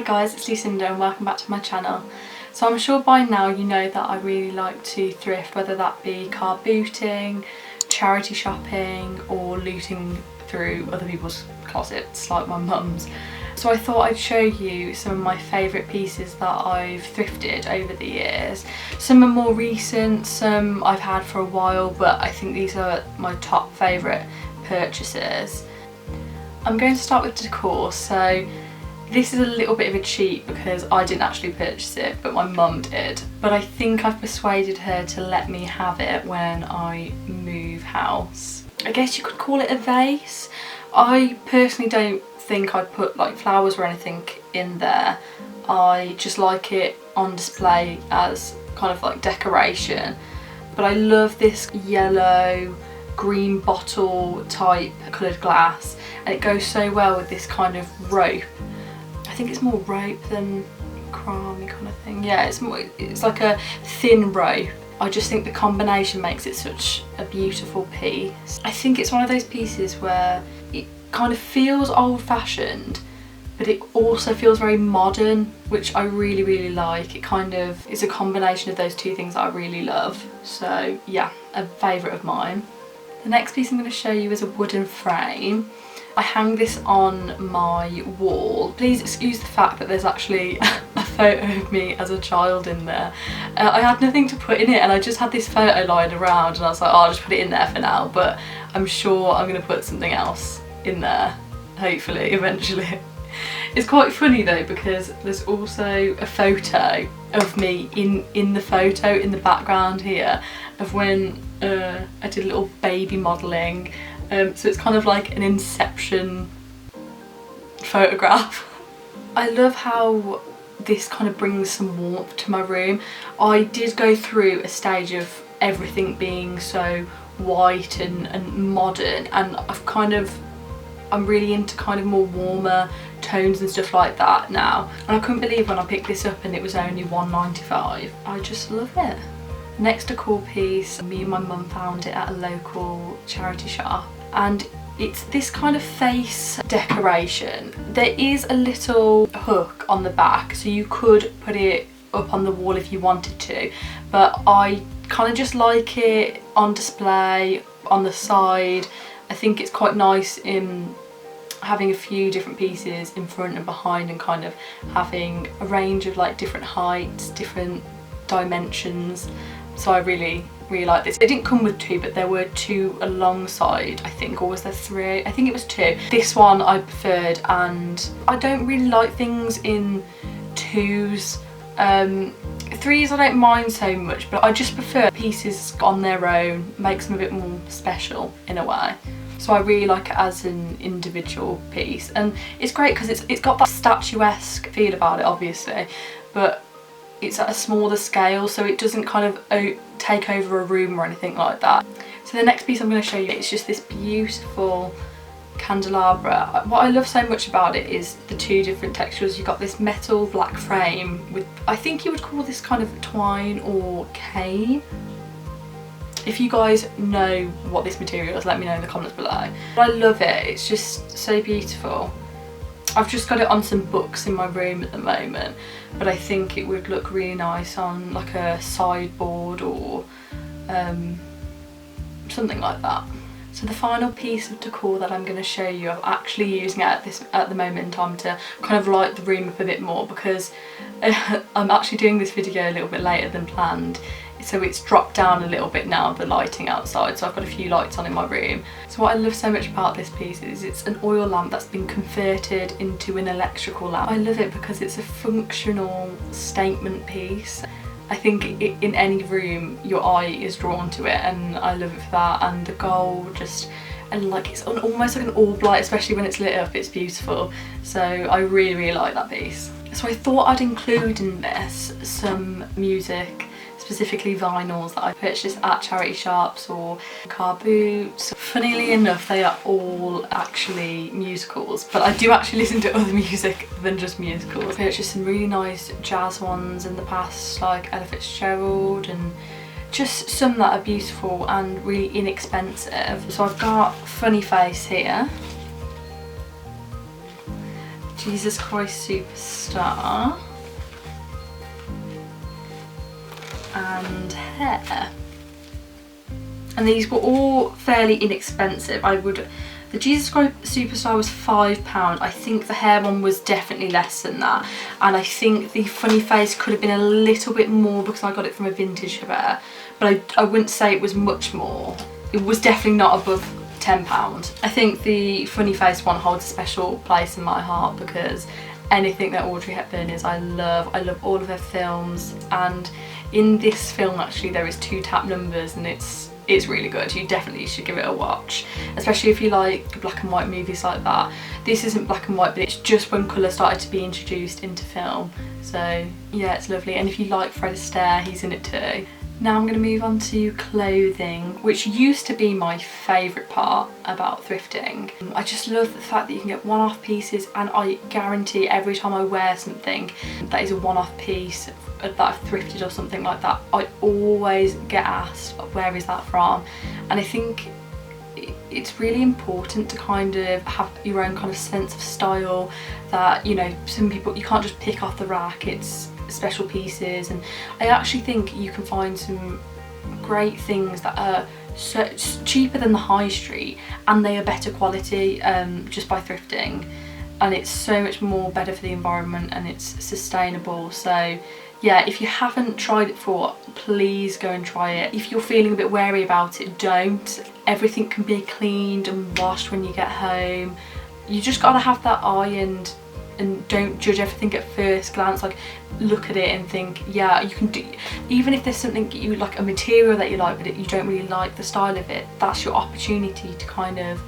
guys, it's Lucinda and welcome back to my channel. So I'm sure by now you know that I really like to thrift, whether that be car booting, charity shopping or looting through other people's closets like my mum's. So I thought I'd show you some of my favourite pieces that I've thrifted over the years. Some are more recent, some I've had for a while, but I think these are my top favourite purchases. I'm going to start with Decor. So this is a little bit of a cheat because I didn't actually purchase it, but my mum did. But I think I've persuaded her to let me have it when I move house. I guess you could call it a vase. I personally don't think I'd put like flowers or anything in there. I just like it on display as kind of like decoration. But I love this yellow green bottle type coloured glass, and it goes so well with this kind of rope. I think it's more rope than crummy kind of thing. Yeah, it's like a thin rope. I just think the combination makes it such a beautiful piece. I think it's one of those pieces where it kind of feels old-fashioned, but it also feels very modern, which I really like. It kind of is a combination of those two things that I really love. So yeah, a favourite of mine. The next piece I'm going to show you is a wooden frame. I hang this on my wall. Please excuse the fact that there's actually a photo of me as a child in there. I had nothing to put in it and I just had this photo lying around and I was like, oh, I'll just put it in there for now, but I'm sure I'm going to put something else in there, hopefully, eventually. It's quite funny though because there's also a photo of me in the photo in the background here of when I did a little baby modelling. So it's kind of like an Inception photograph. I love how this kind of brings some warmth to my room. I did go through a stage of everything being so white and modern, and I'm really into kind of more warmer tones and stuff like that now. And I couldn't believe when I picked this up and it was only £1.95. I just love it. Next decor piece, me and my mum found it at a local charity shop, and it's this kind of face decoration. There is a little hook on the back, so you could put it up on the wall if you wanted to, but I kind of just like it on display on the side. I think it's quite nice in having a few different pieces in front and behind, and kind of having a range of like different heights, different dimensions. So I really like this. It didn't come with two, but there were two alongside, I think, or was there three? I think it was two. This one I preferred, and I don't really like things in twos. Threes I don't mind so much, but I just prefer pieces on their own, makes them a bit more special in a way. So I really like it as an individual piece, and it's great because it's got that statuesque feel about it, obviously, but it's at a smaller scale, so it doesn't kind of take over a room or anything like that. So the next piece I'm going to show you is just this beautiful candelabra. What I love so much about it is the two different textures. You've got this metal black frame with, I think you would call this kind of twine or cane. If you guys know what this material is, let me know in the comments below. But I love it, it's just so beautiful. I've just got it on some books in my room at the moment, but I think it would look really nice on like a sideboard or something like that. So the final piece of decor that I'm going to show you, I'm actually using it at the moment in time to kind of light the room up a bit more, because I'm actually doing this video a little bit later than planned. So it's dropped down a little bit now, the lighting outside, so I've got a few lights on in my room. So what I love so much about this piece is it's an oil lamp that's been converted into an electrical lamp. I love it because it's a functional statement piece. I think in any room your eye is drawn to it, and I love it for that. And the gold and like it's almost like an orb light, especially when it's lit up, it's beautiful. So I really like that piece. So I thought I'd include in this some music, specifically vinyls that I purchased at charity shops or car boots. Funnily enough, they are all actually musicals, but I do actually listen to other music than just musicals. I purchased some really nice jazz ones in the past, like Ella Fitzgerald, and just some that are beautiful and really inexpensive. So I've got Funny Face here. Jesus Christ Superstar and hair. And these were all fairly inexpensive. The Jesus Christ Superstar was £5. I think the hair one was definitely less than that. And I think the funny face could have been a little bit more because I got it from a vintage fair. But I wouldn't say it was much more. It was definitely not above £10. I think the funny face one holds a special place in my heart because anything that Audrey Hepburn is, I love all of her films. And in this film actually there is 2 tap numbers and it's really good. You definitely should give it a watch, especially if you like black and white movies like that. This isn't black and white, but it's just when colour started to be introduced into film. So yeah, it's lovely. And if you like Fred Astaire, he's in it too. Now I'm going to move on to clothing, which used to be my favourite part about thrifting. I just love the fact that you can get one-off pieces, and I guarantee every time I wear something that is a one-off piece that I've thrifted or something like that, I always get asked, where is that from? And I think it's really important to kind of have your own kind of sense of style that, you know, some people, you can't just pick off the rack, it's special pieces. And I actually think you can find some great things that are so cheaper than the high street and they are better quality just by thrifting, and it's so much more better for the environment and it's sustainable. So yeah, if you haven't tried it before, please go and try it. If you're feeling a bit wary about it, don't. Everything can be cleaned and washed when you get home. You just gotta have that eye and don't judge everything at first glance. Like, look at it and think, yeah, you can do, even if there's something you like, a material that you like but you don't really like the style of it, that's your opportunity to kind of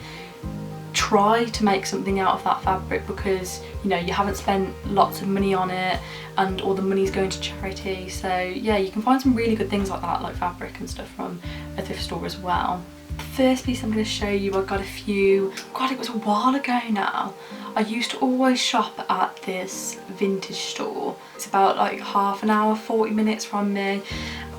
try to make something out of that fabric, because you know you haven't spent lots of money on it and all the money's going to charity. So yeah, you can find some really good things like that, like fabric and stuff, from a thrift store as well. The first piece I'm going to show you, I got a few, God, it was a while ago now. I used to always shop at this vintage store. It's about like half an hour, 40 minutes from me.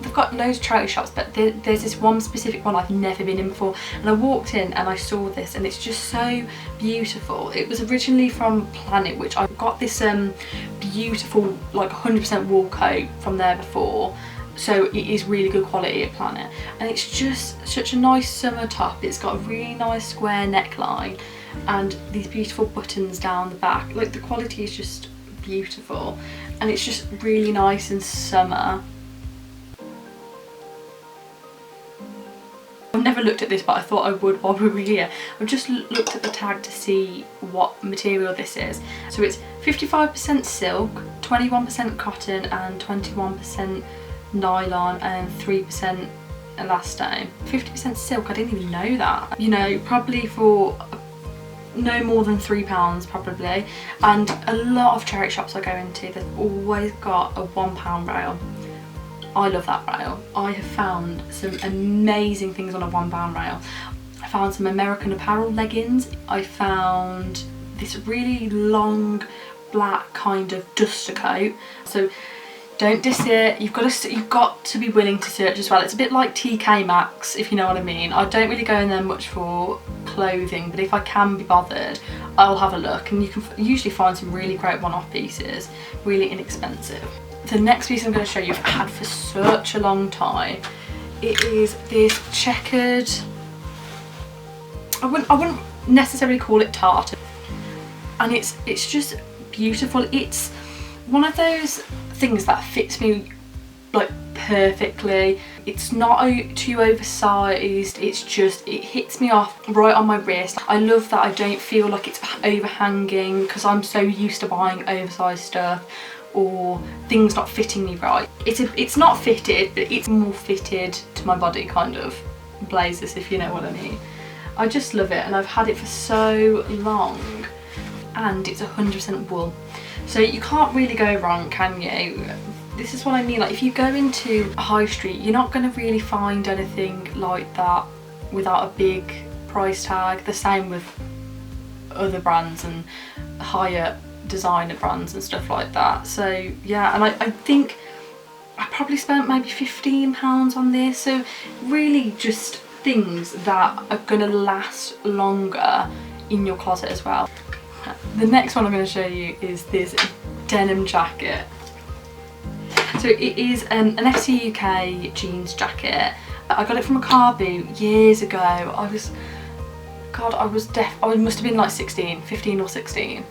They've got loads of charity shops, but there's this one specific one I've never been in before, and I walked in and I saw this and it's just so beautiful. It was originally from Planet, which I got this beautiful like 100% wool coat from there before, so it is really good quality at Planet, and it's just such a nice summer top. It's got a really nice square neckline and these beautiful buttons down the back. Like, the quality is just beautiful and it's just really nice in summer. I've never looked at this, but I thought I would while we were here. I've just looked at the tag to see what material this is. So it's 55% silk, 21% cotton and 21% nylon and 3% elastane. 50% silk, I didn't even know that. You know, probably for no more than £3 probably. And a lot of charity shops I go into, they've always got a £1 rail. I love that rail. I have found some amazing things on a £1 rail. I found some American Apparel leggings. I found this really long black kind of duster coat. So don't diss it. You've got to be willing to search as well. It's a bit like TK Maxx, if you know what I mean. I don't really go in there much for clothing, but if I can be bothered, I'll have a look, and you can usually find some really great one-off pieces, really inexpensive. The next piece I'm going to show you I've had for such a long time. It is this checkered, I wouldn't necessarily call it tartan, and it's just beautiful. It's one of those things that fits me like perfectly. It's not too oversized, it's just, it hits me off right on my wrist. I love that I don't feel like it's overhanging, because I'm so used to buying oversized stuff or things not fitting me right. It's not fitted, but it's more fitted to my body kind of blazers, if you know what I mean. I just love it, and I've had it for so long, and it's 100% wool. So you can't really go wrong, can you? This is what I mean, like if you go into a high street, you're not going to really find anything like that without a big price tag. The same with other brands and higher designer brands and stuff like that. So yeah, and I think I probably spent maybe £15 on this. So really just things that are gonna last longer in your closet as well. The next one I'm going to show you is this denim jacket. So it is an FC UK jeans jacket. I got it from a car boot years ago. I must have been like 15 or 16.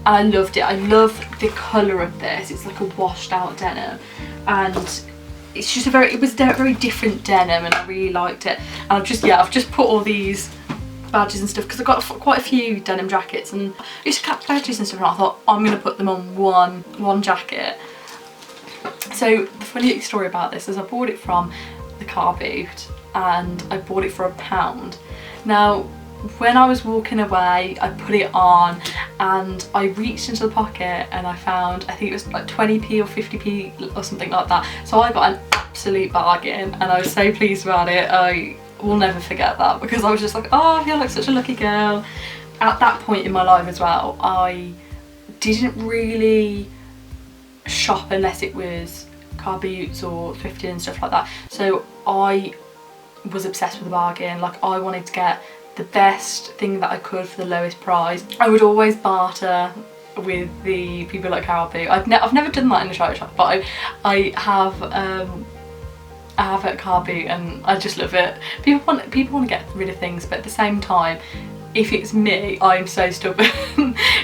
And I loved it. I love the colour of this. It's like a washed out denim. And it's just it was a very different denim, and I really liked it. And I've just put all these badges and stuff because I've got quite a few denim jackets, and I used to cut badges and stuff, and I thought I'm going to put them on one jacket. So the funny story about this is I bought it from the car boot, and I bought it for £1. Now when I was walking away, I put it on and I reached into the pocket and I found, I think it was like 20p or 50p or something like that. So I got an absolute bargain and I was so pleased about it. I will never forget that because I was just like, oh, I feel like such a lucky girl. At that point in my life as well, I didn't really shop unless it was car boots or thrifted and stuff like that. So I was obsessed with the bargain. Like, I wanted to get the best thing that I could for the lowest price. I would always barter with the people at car boot. I've never done that in a charity shop, but I have at car boot, and I just love it. People want to get rid of things, but at the same time, if it's me, I'm so stubborn.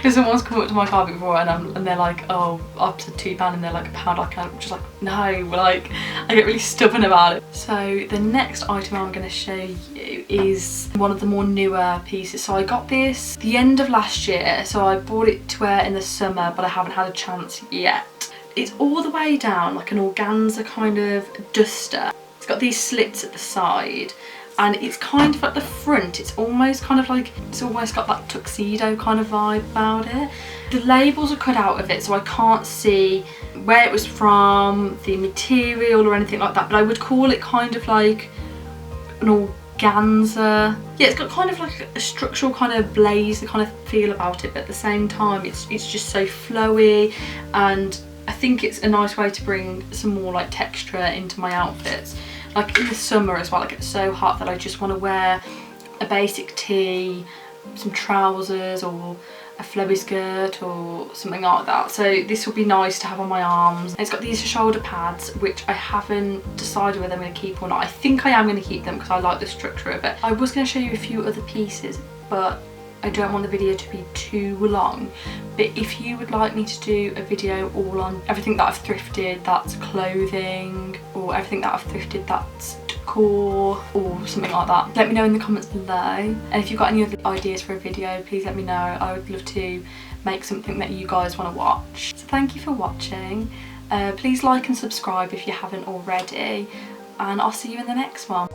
If someone's come up to my car boot before and they're like, oh, up to £2 and they're like £1, I'm just like, no, like, I get really stubborn about it. So the next item I'm going to show you is one of the more newer pieces. So I got this the end of last year, so I bought it to wear in the summer, but I haven't had a chance yet. It's all the way down, like an organza kind of duster. It's got these slits at the side, and it's kind of at the front, it's almost got that tuxedo kind of vibe about it. The labels are cut out of it, so I can't see where it was from, the material or anything like that, but I would call it kind of like an organza. Yeah, it's got kind of like a structural kind of blazer kind of feel about it, but at the same time it's just so flowy, and I think it's a nice way to bring some more like texture into my outfits. Like in the summer as well, like it's so hot that I just want to wear a basic tee, some trousers or a flowy skirt or something like that. So this will be nice to have on my arms. It's got these shoulder pads, which I haven't decided whether I'm going to keep or not. I think I am going to keep them because I like the structure of it. I was going to show you a few other pieces, but I don't want the video to be too long. But if you would like me to do a video all on everything that I've thrifted that's clothing, or everything that I've thrifted that's decor or something like that, let me know in the comments below. And if you've got any other ideas for a video, please let me know. I would love to make something that you guys want to watch. So thank you for watching. Please like and subscribe if you haven't already, and I'll see you in the next one.